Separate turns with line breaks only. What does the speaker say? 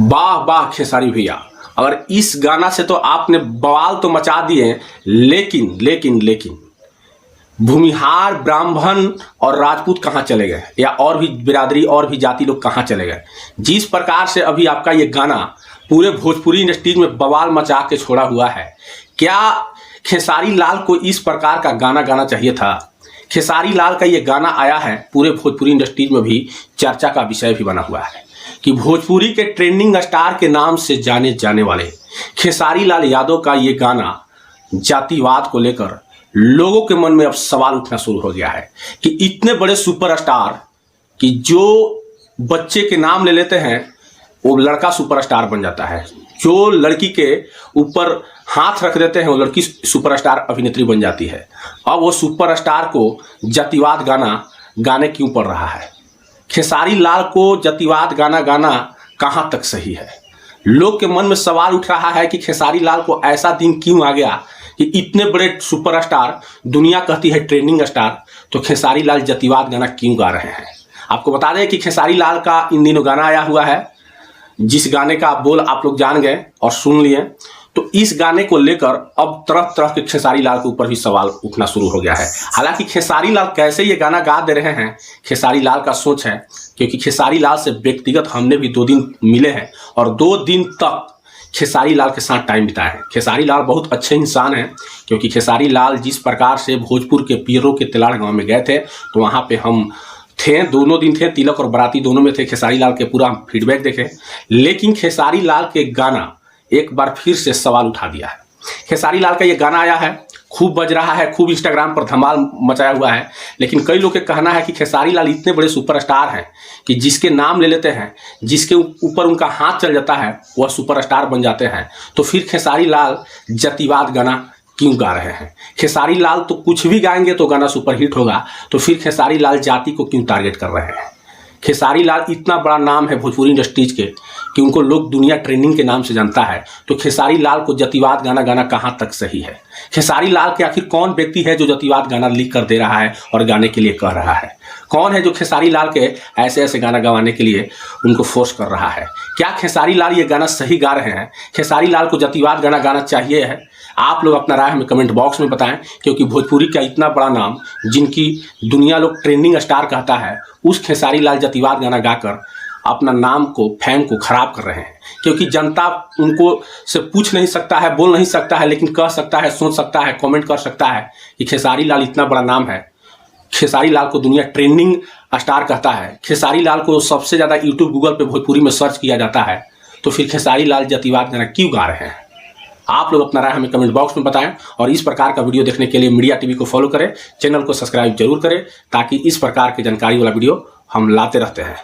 वाह वाह खेसारी भैया, अगर इस गाना से तो आपने बवाल तो मचा दिए, लेकिन लेकिन लेकिन भूमिहार ब्राह्मण और राजपूत कहाँ चले गए, या और भी बिरादरी और भी जाति लोग कहाँ चले गए। जिस प्रकार से अभी आपका ये गाना पूरे भोजपुरी इंडस्ट्री में बवाल मचा के छोड़ा हुआ है, क्या खेसारी लाल को इस प्रकार का गाना गाना चाहिए था। खेसारी लाल का ये गाना आया है, पूरे भोजपुरी इंडस्ट्री में भी चर्चा का विषय भी बना हुआ है कि भोजपुरी के ट्रेंडिंग स्टार के नाम से जाने जाने वाले खेसारी लाल यादव का ये गाना जातिवाद को लेकर लोगों के मन में अब सवाल उठना शुरू हो गया है कि इतने बड़े सुपरस्टार कि जो बच्चे के नाम ले लेते हैं वो लड़का सुपरस्टार बन जाता है, जो लड़की के ऊपर हाथ रख देते हैं वो लड़की सुपरस्टार अभिनेत्री बन जाती है। अब वो सुपरस्टार को जातिवाद गाना गाने क्यों पड़ रहा है। खेसारी लाल को जातिवाद गाना गाना कहाँ तक सही है। लोग के मन में सवाल उठ रहा है कि खेसारी लाल को ऐसा दिन क्यों आ गया कि इतने बड़े सुपरस्टार, दुनिया कहती है ट्रेंडिंग स्टार, तो खेसारी लाल जातिवाद गाना क्यों गा रहे हैं। आपको बता दें कि खेसारी लाल का इन दिनों गाना आया हुआ है, जिस गाने का बोल आप लोग जान गए और सुन लिए। तो इस गाने को लेकर अब तरह तरह के खेसारी लाल के ऊपर भी सवाल उठना शुरू हो गया है। हालांकि खेसारी लाल कैसे ये गाना गा दे रहे हैं, खेसारी लाल का सोच है, क्योंकि खेसारी लाल से व्यक्तिगत हमने भी 2 दिन मिले हैं और 2 दिन तक खेसारी लाल के साथ टाइम बिताए हैं। खेसारी लाल बहुत अच्छे इंसान हैं, क्योंकि खेसारी लाल जिस प्रकार से भोजपुर के पीरों के तिलाड़ गाँव में गए थे तो वहाँ पे हम थे, दोनों दिन थे, तिलक और बराती दोनों में थे। खेसारी लाल के पूरा फीडबैक देखे, लेकिन खेसारी लाल के गाना एक बार फिर से सवाल उठा दिया है। खेसारी लाल का ये गाना आया है, खूब बज रहा है, खूब इंस्टाग्राम पर धमाल मचाया हुआ है, लेकिन कई लोग का कहना है कि खेसारी लाल इतने बड़े सुपरस्टार हैं कि जिसके नाम ले लेते हैं, जिसके ऊपर उनका हाथ चल जाता है, वह सुपरस्टार बन जाते हैं। तो फिर खेसारी लाल जातिवाद गाना क्यों गा रहे हैं। खेसारी लाल तो कुछ भी गाएंगे तो गाना सुपरहिट होगा, तो फिर खेसारी लाल जाति को क्यों टारगेट कर रहे हैं। खेसारी लाल इतना बड़ा नाम है भोजपुरी इंडस्ट्रीज के कि उनको लोग दुनिया ट्रेंडिंग के नाम से जानता है, तो खेसारी लाल को जातिवाद गाना गाना कहाँ तक सही है। खेसारी लाल के आखिर कौन व्यक्ति है जो जातिवाद गाना लिख कर दे रहा है और गाने के लिए कह रहा है। कौन है जो खेसारी लाल के ऐसे ऐसे गाना गवाने के लिए उनको फोर्स कर रहा है। क्या खेसारी लाल ये गाना सही गा रहे हैं। खेसारी लाल को जातिवाद गाना गाना चाहिए है। आप लोग अपना राय हमें कमेंट बॉक्स में बताएं, क्योंकि भोजपुरी का इतना बड़ा नाम, जिनकी दुनिया लोग ट्रेंडिंग स्टार कहता है, उस खेसारी लाल जातिवाद गाना गाकर अपना नाम को, फैन को खराब कर रहे हैं। क्योंकि जनता उनको से पूछ नहीं सकता है, बोल नहीं सकता है, लेकिन कह सकता है, सोच सकता है, कमेंट कर सकता है कि खेसारी लाल इतना बड़ा नाम है। खेसारी लाल को दुनिया ट्रेंडिंग स्टार कहता है। खेसारी लाल को सबसे ज़्यादा यूट्यूब, गूगल पे भोजपुरी में सर्च किया जाता है, तो फिर खेसारी लाल जातिवाद गाना क्यों गा रहे हैं। आप लोग अपना राय हमें कमेंट बॉक्स में बताएं, और इस प्रकार का वीडियो देखने के लिए मीडिया टीवी को फॉलो करें, चैनल को सब्सक्राइब जरूर करें, ताकि इस प्रकार की जानकारी वाला वीडियो हम लाते रहते हैं।